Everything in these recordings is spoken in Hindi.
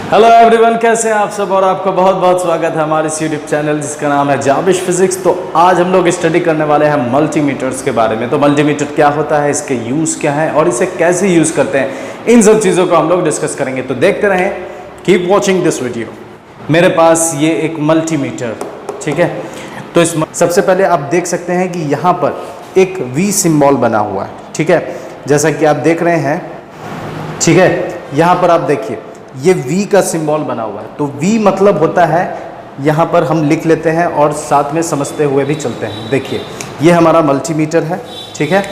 हेलो एवरीवन, कैसे हैं आप सब। और आपका बहुत बहुत स्वागत है हमारे इस यूट्यूब चैनल जिसका नाम है जाबिश फिजिक्स। तो आज हम लोग स्टडी करने वाले हैं मल्टीमीटर्स के बारे में। तो मल्टीमीटर क्या होता है, इसके यूज़ क्या है और इसे कैसे यूज़ करते हैं, इन सब चीज़ों को हम लोग डिस्कस करेंगे। तो देखते रहें, कीप वॉचिंग दिस वीडियो। मेरे पास ये एक मल्टीमीटर, ठीक है। तो इस सबसे पहले आप देख सकते हैं कि यहाँ पर एक वी सिम्बॉल बना हुआ है, ठीक है, जैसा कि आप देख रहे हैं, ठीक है। यहाँ पर आप देखिए ये V का सिंबल बना हुआ है। तो V मतलब होता है, यहाँ पर हम लिख लेते हैं और साथ में समझते हुए भी चलते हैं। देखिए ये हमारा मल्टीमीटर है, ठीक है।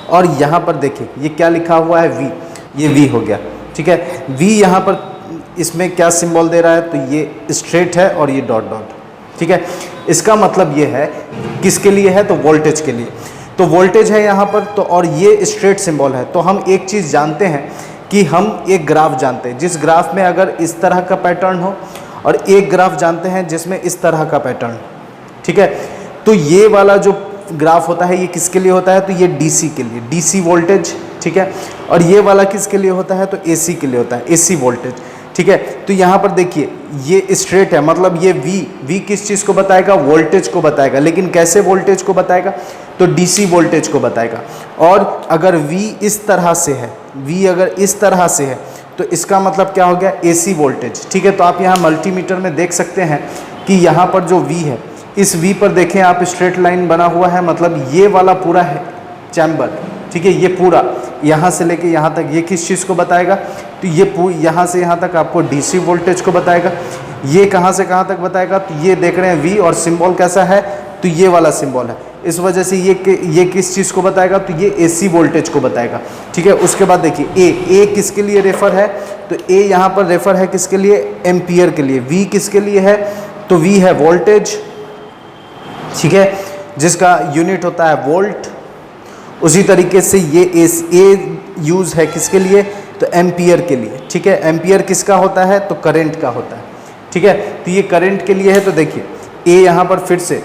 और यहाँ पर देखिए ये क्या लिखा हुआ है, V, ये V हो गया, ठीक है। V यहाँ पर इसमें क्या सिंबल दे रहा है, तो ये स्ट्रेट है और ये डॉट डॉट, ठीक है। इसका मतलब ये है किसके लिए है, तो वोल्टेज के लिए। तो वोल्टेज है यहाँ पर, तो और ये स्ट्रेट सिंबल है। तो हम एक चीज़ जानते हैं कि हम एक ग्राफ जानते हैं, जिस ग्राफ में अगर इस तरह का पैटर्न हो, और एक ग्राफ जानते हैं जिसमें इस तरह का पैटर्न, ठीक है। तो ये वाला जो ग्राफ होता है ये किसके लिए होता है, तो ये डीसी के लिए, डीसी वोल्टेज, ठीक है। और ये वाला किसके लिए होता है, तो एसी के लिए होता है, एसी वोल्टेज, ठीक है। तो यहाँ पर देखिए ये स्ट्रेट है, मतलब ये वी किस चीज़ को बताएगा, वोल्टेज को बताएगा। लेकिन कैसे वोल्टेज को बताएगा, तो डीसी वोल्टेज को बताएगा। और अगर वी इस तरह से है, वी अगर इस तरह से है, तो इसका मतलब क्या हो गया, एसी वोल्टेज, ठीक है। तो आप यहाँ मल्टीमीटर में देख सकते हैं कि यहाँ पर जो वी है, इस वी पर देखें आप, स्ट्रेट लाइन बना हुआ है, मतलब ये वाला पूरा है चैम्बर, ठीक है। ये पूरा यहाँ से लेके यहाँ तक ये किस चीज़ को बताएगा, तो ये यहाँ से यहाँ तक आपको डीसी वोल्टेज को बताएगा। ये कहाँ से कहाँ तक बताएगा, तो ये देख रहे हैं वी, और सिंबल कैसा है, तो ये वाला सिंबल है। इस वजह से ये किस चीज़ को बताएगा, तो ये एसी वोल्टेज को बताएगा, ठीक है। उसके बाद देखिए ए किसके लिए रेफर है, तो ए यहाँ पर रेफर है किसके लिए, एम्पियर के लिए। वी किसके लिए है, तो वी है वोल्टेज, ठीक है, जिसका यूनिट होता है वोल्ट। उसी तरीके से ये ए यूज़ है किसके लिए, तो एम्पियर के लिए, ठीक है। एम्पियर किसका होता है, तो करंट का होता है, ठीक है। तो ये करंट के लिए है। तो देखिए ए यहाँ पर फिर से,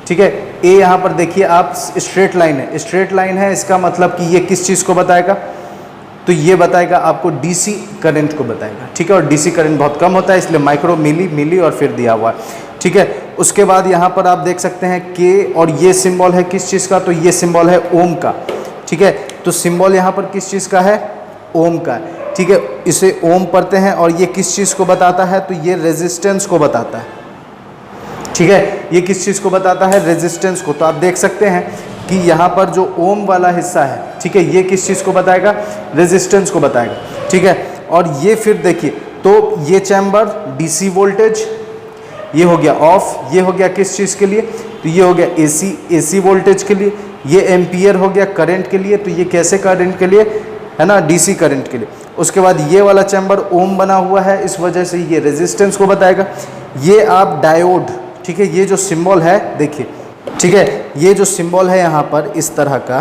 ठीक है, ए यहाँ पर देखिए आप, स्ट्रेट लाइन है, स्ट्रेट लाइन है, इसका मतलब कि ये किस चीज़ को बताएगा, तो ये बताएगा आपको डीसी करंट को बताएगा, ठीक है। और डीसी करंट बहुत कम होता है, इसलिए माइक्रो, मिली और फिर दिया हुआ है, ठीक है। उसके बाद यहाँ पर आप देख सकते हैं के, और ये सिंबल है किस चीज़ का, तो ये सिंबल है ओम का, ठीक है। तो सिंबल यहाँ पर किस चीज़ का है, ओम का, ठीक है। इसे ओम पढ़ते हैं, और ये किस चीज़ को बताता है, तो ये रेजिस्टेंस को बताता है, ठीक है। ये किस चीज़ को बताता है, रेजिस्टेंस को। तो आप देख सकते हैं कि यहाँ पर जो ओम वाला हिस्सा है, ठीक है, ये किस चीज़ को बताएगा, रेजिस्टेंस को बताएगा, ठीक है। और ये फिर देखिए, तो ये चैम्बर डीसी वोल्टेज, ये हो गया ऑफ, ये हो गया किस चीज़ के लिए, तो ये हो गया एसी वोल्टेज के लिए। ये एम्पियर हो गया करंट के लिए, तो ये कैसे करंट के लिए है ना, डीसी करंट के लिए। उसके बाद ये वाला चैम्बर ओम बना हुआ है, इस वजह से ये रेजिस्टेंस को बताएगा। ये आप डायोड, ठीक है, ये जो सिंबल है देखिए, ठीक है, ये जो सिंबल है यहाँ पर इस तरह का,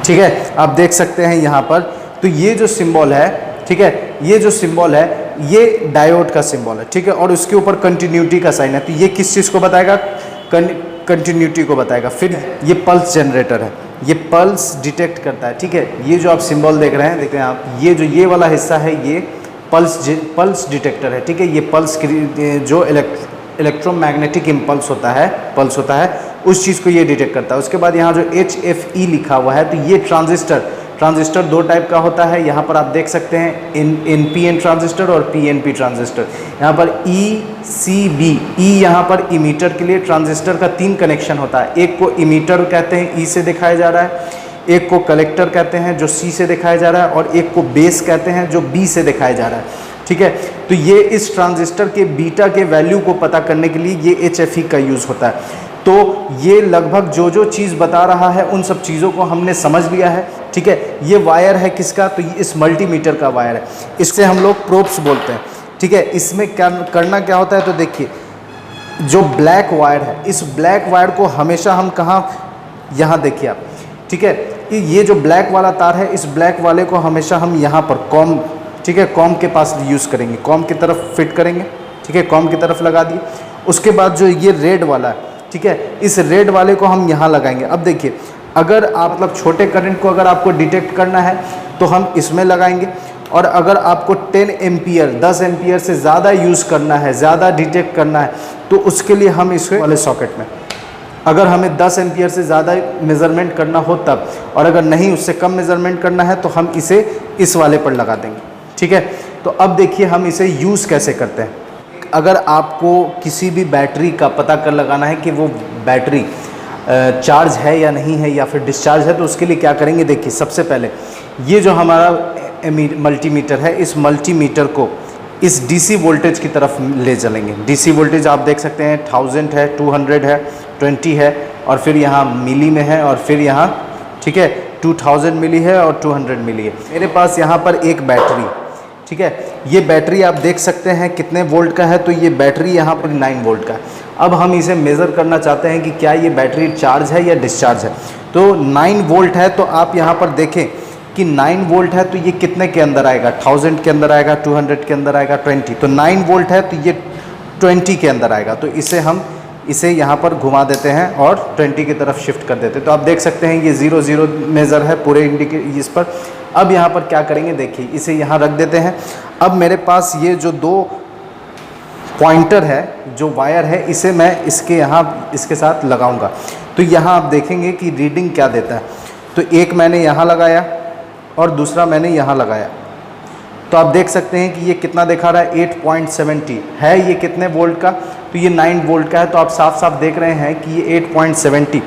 ठीक है, आप देख सकते हैं यहाँ पर। तो ये जो सिंबल है, ठीक है, ये जो सिंबल है ये डायोड का सिंबल है, ठीक है। और उसके ऊपर कंटिन्यूटी का साइन है, तो ये किस चीज़ को बताएगा, कंटिन्यूटी को बताएगा। फिर ये पल्स जनरेटर है, ये पल्स डिटेक्ट करता है, ठीक है। ये जो आप सिंबल देख रहे हैं आप, ये जो ये वाला हिस्सा है ये पल्स डिटेक्टर है, ठीक है। ये पल्स जो इलेक्ट्रोमैग्नेटिक इम्पल्स होता है, पल्स होता है, उस चीज़ को ये डिटेक्ट करता है। उसके बाद यहाँ जो HFE लिखा हुआ है, तो ये ट्रांजिस्टर दो टाइप का होता है। यहाँ पर आप देख सकते हैं NPN ट्रांजिस्टर और PNP ट्रांजिस्टर। यहाँ पर ECB, E यहाँ पर इमीटर के लिए, ट्रांजिस्टर का 3 कनेक्शन होता है। एक को इमीटर कहते हैं, E से दिखाया जा रहा है, एक को कलेक्टर कहते हैं जो C से दिखाया जा रहा है, और एक को बेस कहते हैं जो B से दिखाया जा रहा है, ठीक है। तो ये इस ट्रांजिस्टर के बीटा के वैल्यू को पता करने के लिए ये HFE का यूज़ होता है। तो ये लगभग जो चीज़ बता रहा है उन सब चीज़ों को हमने समझ लिया है, ठीक है। ये वायर है किसका, तो ये इस मल्टीमीटर का वायर है, इससे हम लोग प्रोब्स बोलते हैं, ठीक है। इसमें क्या करना क्या होता है, तो देखिए जो ब्लैक वायर है, इस ब्लैक वायर को हमेशा हम कहाँ, यहाँ देखिए आप, ठीक है, कि ये जो ब्लैक वाला तार है, इस ब्लैक वाले को हमेशा हम यहाँ पर कॉम, ठीक है, कॉम के पास यूज़ करेंगे, कॉम की तरफ फिट करेंगे, ठीक है, कॉम की तरफ लगा दिए। उसके बाद जो ये रेड वाला है, ठीक है, इस रेड वाले को हम यहाँ लगाएंगे। अब देखिए अगर आप मतलब छोटे करंट को अगर आपको डिटेक्ट करना है तो हम इसमें लगाएंगे, और अगर आपको 10 एम्पियर 10 एम्पियर से ज़्यादा यूज़ करना है, ज़्यादा डिटेक्ट करना है, तो उसके लिए हम इसे वाले सॉकेट में, अगर हमें 10 एम्पियर से ज़्यादा मेज़रमेंट करना हो तब, और अगर नहीं उससे कम मेज़रमेंट करना है तो हम इसे इस वाले पर लगा देंगे। ठीक है, तो अब देखिए हम इसे यूज़ कैसे करते हैं। अगर आपको किसी भी बैटरी का पता कर लगाना है कि वो बैटरी चार्ज है या नहीं है या फिर डिस्चार्ज है, तो उसके लिए क्या करेंगे, देखिए सबसे पहले ये जो हमारा मल्टीमीटर है, इस मल्टीमीटर को इस डीसी वोल्टेज की तरफ ले चलेंगे। डीसी वोल्टेज आप देख सकते हैं 1000 है, 200 है, 20 है, और फिर यहाँ मिली में है, और फिर यहाँ ठीक है 2000 मिली है और 200 मिली है। मेरे पास यहाँ पर एक बैटरी, ठीक है, ये बैटरी आप देख सकते हैं कितने वोल्ट का है, तो ये बैटरी यहाँ पर 9 वोल्ट का है। अब हम इसे मेज़र करना चाहते हैं कि क्या ये बैटरी चार्ज है या डिस्चार्ज है। तो 9 वोल्ट है, तो आप यहाँ पर देखें कि 9 वोल्ट है, तो ये कितने के अंदर आएगा, 1000 के अंदर आएगा, 200 के अंदर आएगा, 20। तो 9 वोल्ट है तो ये 20 के अंदर आएगा। तो इसे यहाँ पर घुमा देते हैं और 20 की तरफ शिफ्ट कर देते हैं। तो आप देख सकते हैं ये 0 मेज़र है पूरे इंडिकेट इस पर। अब यहाँ पर क्या करेंगे, देखिए इसे यहाँ रख देते हैं। अब मेरे पास ये जो 2 पॉइंटर है, जो वायर है, इसे मैं इसके साथ लगाऊंगा। तो यहाँ आप देखेंगे कि रीडिंग क्या देता है। तो एक मैंने यहाँ लगाया और दूसरा मैंने यहाँ लगाया, तो आप देख सकते हैं कि ये कितना दिखा रहा है, 8.70 है। ये कितने वोल्ट का, तो ये 9 वोल्ट का है। तो आप साफ साफ देख रहे हैं कि ये 8.70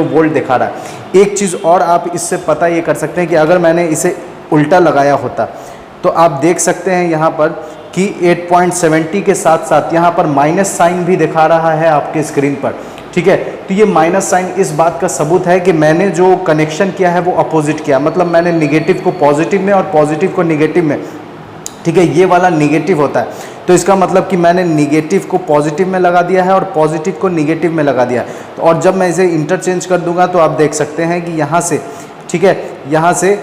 वोल्ट दिखा रहा है। एक चीज़ और आप इससे पता ये कर सकते हैं कि अगर मैंने इसे उल्टा लगाया होता, तो आप देख सकते हैं यहाँ पर कि 8.70 के साथ साथ यहाँ पर माइनस साइन भी दिखा रहा है आपके स्क्रीन पर। ठीक है, तो ये माइनस साइन इस बात का सबूत है कि मैंने जो कनेक्शन किया है वो अपोजिट किया, मतलब मैंने निगेटिव को पॉजिटिव में और पॉजिटिव को निगेटिव में। ठीक है, ये वाला निगेटिव होता है, तो इसका मतलब कि मैंने निगेटिव को पॉजिटिव में लगा दिया है और पॉजिटिव को निगेटिव में लगा दिया है। तो और जब मैं इसे इंटरचेंज कर दूंगा तो आप देख सकते हैं कि यहाँ से, ठीक है, यहाँ से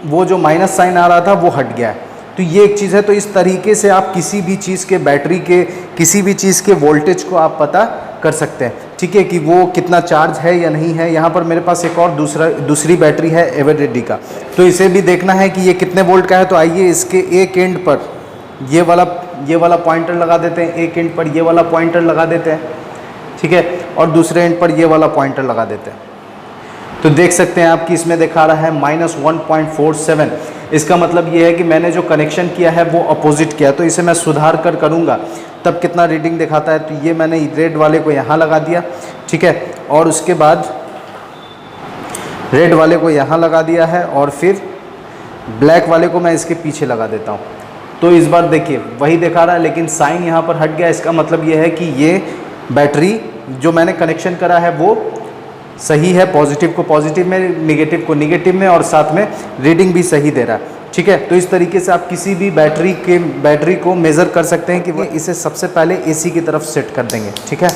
वो जो माइनस साइन आ रहा था वो हट गया है। तो ये एक चीज़ है। तो इस तरीके से आप किसी भी चीज़ के बैटरी के किसी भी चीज़ के वोल्टेज को आप पता कर सकते हैं। ठीक है, कि वो कितना चार्ज है या नहीं है। यहाँ पर मेरे पास एक और दूसरी बैटरी है एवररेडी का, तो इसे भी देखना है कि ये कितने वोल्ट का है। तो आइए इसके एक एंड पर ये वाला पॉइंटर लगा देते हैं, एक एंड पर ये वाला पॉइंटर लगा देते हैं, ठीक है, और दूसरे एंड पर ये वाला पॉइंटर लगा देते हैं। तो देख सकते हैं आप कि इसमें दिखा रहा है -1.47। इसका मतलब ये है कि मैंने जो कनेक्शन किया है वो अपोजिट किया। तो इसे मैं सुधार कर करूँगा तब कितना रीडिंग दिखाता है। तो ये मैंने रेड वाले को यहाँ लगा दिया, ठीक है, और उसके बाद रेड वाले को यहाँ लगा दिया है, और फिर ब्लैक वाले को मैं इसके पीछे लगा देता हूँ। तो इस बार देखिए वही दिखा रहा है, लेकिन साइन यहाँ पर हट गया। इसका मतलब ये है कि ये बैटरी जो मैंने कनेक्शन करा है वो सही है, पॉजिटिव को पॉजिटिव में, निगेटिव को निगेटिव में, और साथ में रीडिंग भी सही दे रहा है। ठीक है, तो इस तरीके से आप किसी भी बैटरी को मेज़र कर सकते हैं कि वो इसे सबसे पहले एसी की तरफ सेट कर देंगे। ठीक है,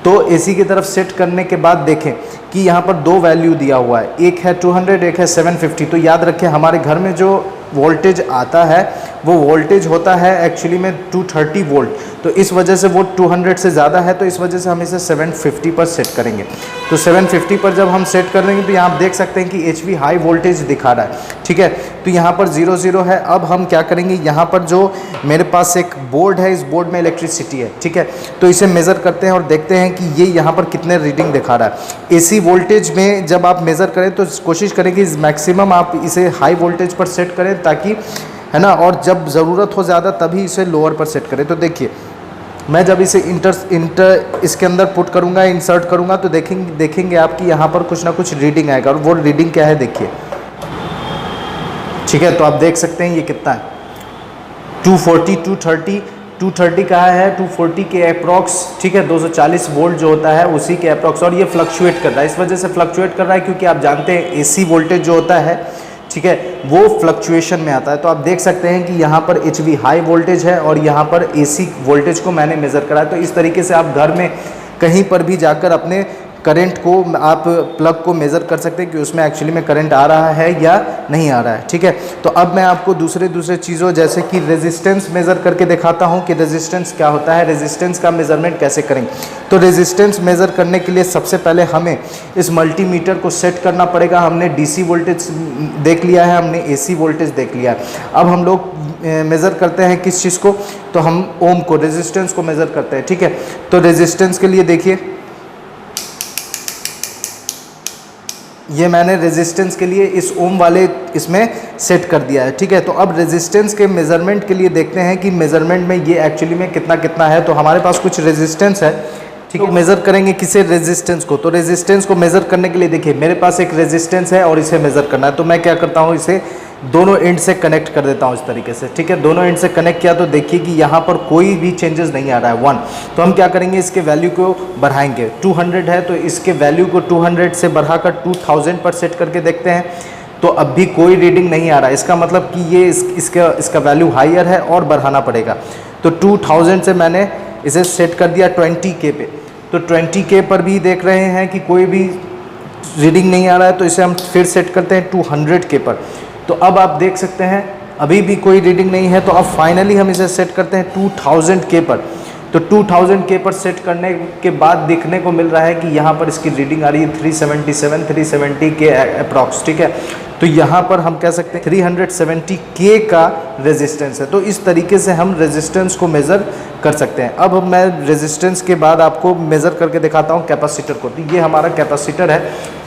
तो एसी की तरफ सेट करने के बाद देखें कि यहाँ पर 2 वैल्यू दिया हुआ है, एक है 200, एक है 750। तो याद रखें हमारे घर में जो वोल्टेज आता है वो वोल्टेज होता है एक्चुअली में 230 वोल्ट। तो इस वजह से वो 200 से ज़्यादा है, तो इस वजह से हम इसे 750 पर सेट करेंगे। तो 750 पर जब हम सेट कर देंगे तो यहाँ आप देख सकते हैं कि एचवी हाई वोल्टेज दिखा रहा है। ठीक है, तो यहाँ पर 00 है। अब हम क्या करेंगे, यहाँ पर जो मेरे पास एक बोर्ड है, इस बोर्ड में इलेक्ट्रिसिटी है। ठीक है, तो इसे मेज़र करते हैं और देखते हैं कि ये यहाँ पर कितने रीडिंग दिखा रहा है। एसी वोल्टेज में जब आप मेज़र करें तो कोशिश करें कि मैक्सिमम आप इसे हाई वोल्टेज पर सेट करें, ताकि, है ना, और जब ज़रूरत हो ज़्यादा तभी इसे लोअर पर सेट करें। तो देखिए मैं जब इसे इसके अंदर पुट करूँगा, इंसर्ट करूँगा, तो देखेंगे आप कि यहाँ पर कुछ ना कुछ रीडिंग आएगा। और वो रीडिंग क्या है देखिए, ठीक है, तो आप देख सकते हैं ये कितना है, 240, 230 का है, 240 के अप्रॉक्स। ठीक है, 240 वोल्ट जो होता है उसी के अप्रॉक्स, और ये फ्लक्चुएट कर रहा है। इस वजह से फ्लक्चुएट कर रहा है क्योंकि आप जानते हैं एसी वोल्टेज जो होता है, ठीक है, वो फ्लक्चुएशन में आता है। तो आप देख सकते हैं कि यहाँ पर एचवी हाई वोल्टेज है और यहाँ पर एसी वोल्टेज को मैंने मेज़र करा है। तो इस तरीके से आप घर में कहीं पर भी जाकर अपने करंट को आप प्लग को मेज़र कर सकते हैं कि उसमें एक्चुअली में करंट आ रहा है या नहीं आ रहा है, ठीक है। तो अब मैं आपको दूसरे चीज़ों जैसे कि रेजिस्टेंस मेज़र करके दिखाता हूं कि रेजिस्टेंस क्या होता है, रेजिस्टेंस का मेज़रमेंट कैसे करेंगे। तो रेजिस्टेंस मेज़र करने के लिए सबसे पहले हमें इस मल्टीमीटर को सेट करना पड़ेगा। हमने DC वोल्टेज देख लिया है, हमने AC वोल्टेज देख लिया है। अब हम लोग मेज़र करते हैं किस चीज़ को, तो हम ओम को, रेजिस्टेंस को मेज़र करते हैं, ठीक है। तो रेजिस्टेंस के लिए देखिए, ये मैंने रेजिस्टेंस के लिए इस ओम वाले इसमें सेट कर दिया है, ठीक है। तो अब रेजिस्टेंस के मेज़रमेंट के लिए देखते हैं कि मेज़रमेंट में ये एक्चुअली में कितना कितना है। तो हमारे पास कुछ रेजिस्टेंस है, ठीक है। मेज़र करेंगे किसे, रेजिस्टेंस को। तो रेजिस्टेंस को मेज़र करने के लिए देखिए मेरे पास एक रेजिस्टेंस है और इसे मेज़र करना है। तो मैं क्या करता हूँ, इसे दोनों एंड से कनेक्ट कर देता हूँ इस तरीके से, ठीक है। दोनों एंड से कनेक्ट किया तो देखिए कि यहाँ पर कोई भी चेंजेस नहीं आ रहा है, 1। तो हम क्या करेंगे, इसके वैल्यू को बढ़ाएंगे। 200 है तो इसके वैल्यू को 200 से बढ़ाकर 2000 पर सेट करके देखते हैं। तो अब भी कोई रीडिंग नहीं आ रहा है, इसका मतलब कि ये इसका वैल्यू हायर है और बढ़ाना पड़ेगा। तो 2000 से मैंने इसे सेट कर दिया 20K पे। तो 20K पर भी देख रहे हैं कि कोई भी रीडिंग नहीं आ रहा है, तो इसे हम फिर सेट करते हैं 200K पर। तो अब आप देख सकते हैं अभी भी कोई रीडिंग नहीं है। तो अब फाइनली हम इसे सेट करते हैं 2000K पर। तो 2000K पर सेट करने के बाद देखने को मिल रहा है कि यहाँ पर इसकी रीडिंग आ रही है 370 के अप्रॉक्स, ठीक है। तो यहाँ पर हम कह सकते हैं 370K का रेजिस्टेंस है। तो इस तरीके से हम रेजिस्टेंस को मेज़र कर सकते हैं। अब मैं रेजिस्टेंस के बाद आपको मेज़र करके दिखाता हूँ कैपेसिटर को। तो ये हमारा कैपेसिटर है,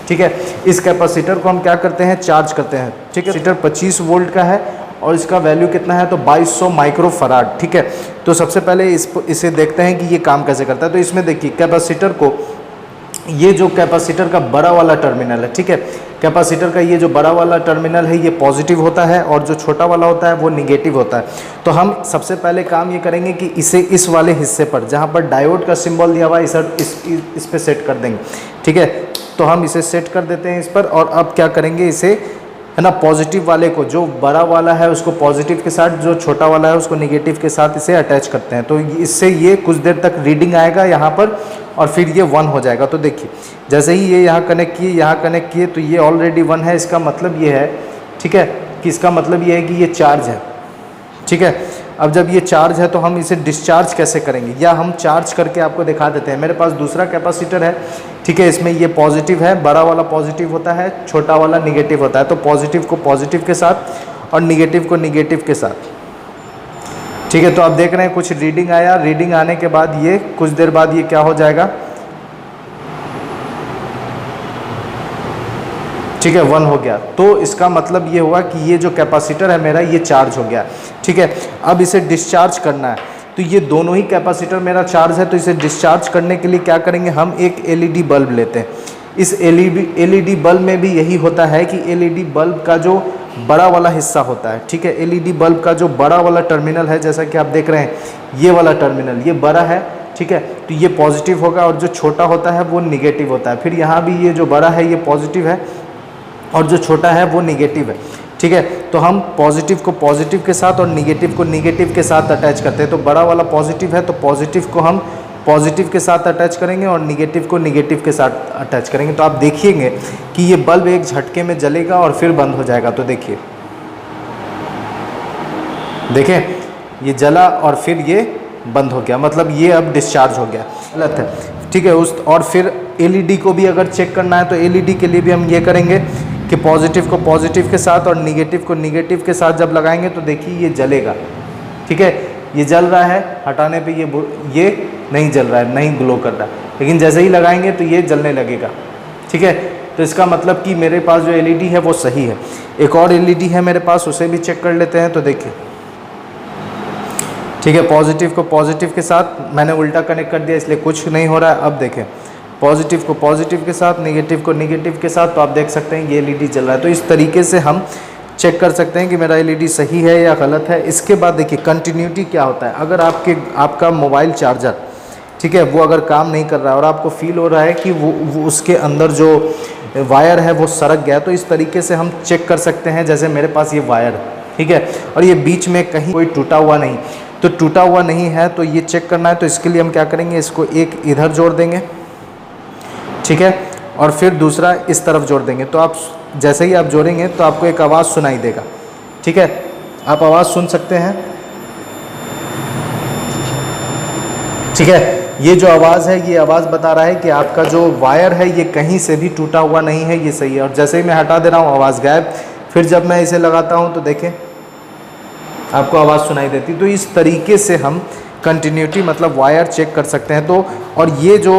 ठीक है। इस कैपेसिटर को हम क्या करते हैं, चार्ज करते हैं, ठीक है। कैपेसिटर 25 वोल्ट का है और इसका वैल्यू कितना है, तो 2200 माइक्रोफराड, ठीक है। तो सबसे पहले इसे देखते हैं कि ये काम कैसे करता है। तो इसमें देखिए कैपेसिटर को, ये जो कैपेसिटर का बड़ा वाला टर्मिनल है, ठीक है। कैपेसिटर का ये जो बड़ा वाला टर्मिनल है ये पॉजिटिव होता है और जो छोटा वाला होता है वो निगेटिव होता है। तो हम सबसे पहले काम ये करेंगे कि इसे इस वाले हिस्से पर जहाँ पर डायोड का सिंबल दिया हुआ है इस पे सेट कर देंगे, ठीक है। तो हम इसे सेट कर देते हैं इस पर। और अब क्या करेंगे, इसे है ना पॉजिटिव वाले को, जो बड़ा वाला है उसको पॉजिटिव के साथ, जो छोटा वाला है उसको निगेटिव के साथ इसे अटैच करते हैं। तो इससे ये कुछ देर तक रीडिंग आएगा यहाँ पर और फिर ये 1 हो जाएगा। तो देखिए जैसे ही ये यहाँ कनेक्ट किए, यहाँ कनेक्ट किए, तो ये ऑलरेडी 1 है। इसका मतलब ये है, ठीक है, कि इसका मतलब ये है कि ये चार्ज है, ठीक है। अब जब ये चार्ज है तो हम इसे डिस्चार्ज कैसे करेंगे, या हम चार्ज करके आपको दिखा देते हैं। मेरे पास दूसरा कैपेसिटर है, ठीक है। इसमें ये पॉजिटिव है, बड़ा वाला पॉजिटिव होता है, छोटा वाला निगेटिव होता है। तो पॉजिटिव को पॉजिटिव के साथ और निगेटिव को निगेटिव के साथ, ठीक है। तो आप देख रहे हैं कुछ रीडिंग आया। रीडिंग आने के बाद ये कुछ देर बाद ये क्या हो जाएगा, ठीक है, 1 हो गया। तो इसका मतलब ये हुआ कि ये जो कैपेसिटर है मेरा ये चार्ज हो गया, ठीक है। अब इसे डिस्चार्ज करना है। तो ये दोनों ही कैपेसिटर मेरा चार्ज है। तो इसे डिस्चार्ज करने के लिए क्या करेंगे, हम एक LED बल्ब लेते हैं। इस LED बल्ब में भी यही होता है कि LED बल्ब का जो बड़ा वाला हिस्सा होता है, ठीक है। LED बल्ब का जो बड़ा वाला टर्मिनल है, जैसा कि आप देख रहे हैं ये वाला टर्मिनल ये बड़ा है, ठीक है। तो ये पॉजिटिव होगा और जो छोटा होता है वो निगेटिव होता है। फिर यहाँ भी ये जो बड़ा है ये पॉजिटिव है और जो छोटा है वो निगेटिव है, ठीक है। तो हम पॉजिटिव को पॉजिटिव के साथ और निगेटिव को निगेटिव के साथ अटैच करते हैं। तो बड़ा वाला पॉजिटिव है तो पॉजिटिव को हम पॉजिटिव के साथ अटैच करेंगे और निगेटिव को निगेटिव के साथ अटैच करेंगे। तो आप देखिएंगे कि ये बल्ब एक झटके में जलेगा और फिर बंद हो जाएगा। तो देखिए, देखें ये जला और फिर ये बंद हो गया, मतलब ये अब डिस्चार्ज हो गया। गलत है, ठीक है। और फिर LED को भी अगर चेक करना है तो LED के लिए भी हम ये करेंगे कि पॉजिटिव को पॉजिटिव के साथ और निगेटिव को निगेटिव के साथ जब लगाएंगे तो देखिए ये जलेगा, ठीक है। ये जल रहा है, हटाने पे ये नहीं जल रहा है, नहीं ग्लो कर रहा है, लेकिन जैसे ही लगाएंगे तो ये जलने लगेगा, ठीक है। तो इसका मतलब कि मेरे पास जो LED है वो सही है। एक और LED है मेरे पास, उसे भी चेक कर लेते हैं। तो देखिए, ठीक है, पॉजिटिव को पॉजिटिव के साथ मैंने उल्टा कनेक्ट कर दिया इसलिए कुछ नहीं हो रहा है। अब देखें पॉजिटिव को पॉजिटिव के साथ, नेगेटिव को नेगेटिव के साथ, तो आप देख सकते हैं ये LED जल रहा है। तो इस तरीके से हम चेक कर सकते हैं कि मेरा LED सही है या गलत है। इसके बाद देखिए कंटिन्यूटी क्या होता है। अगर आपका मोबाइल चार्जर, ठीक है, वो अगर काम नहीं कर रहा है और आपको फील हो रहा है कि वो उसके अंदर जो वायर है वो सरक गया, तो इस तरीके से हम चेक कर सकते हैं। जैसे मेरे पास ये वायर है, ठीक है, और ये बीच में कहीं कोई टूटा हुआ नहीं, तो टूटा हुआ नहीं है तो ये चेक करना है। तो इसके लिए हम क्या करेंगे, इसको एक इधर जोड़ देंगे ठीक है। और फिर दूसरा इस तरफ जोड़ देंगे, तो आप जैसे ही आप जोड़ेंगे तो आपको एक आवाज़ सुनाई देगा। ठीक है, आप आवाज़ सुन सकते हैं। ठीक है, ये जो आवाज़ है ये आवाज़ बता रहा है कि आपका जो वायर है ये कहीं से भी टूटा हुआ नहीं है, ये सही है। और जैसे ही मैं हटा दे रहा हूँ आवाज़ गायब। फिर जब मैं इसे लगाता हूँ तो देखें आपको आवाज़ सुनाई देती। तो इस तरीके से हम कंटिन्यूटी मतलब वायर चेक कर सकते हैं। तो और ये जो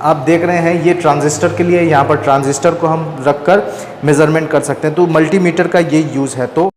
आप देख रहे हैं ये ट्रांजिस्टर के लिए, यहाँ पर ट्रांजिस्टर को हम रखकर मेज़रमेंट कर सकते हैं। तो मल्टीमीटर का ये यूज़ है। तो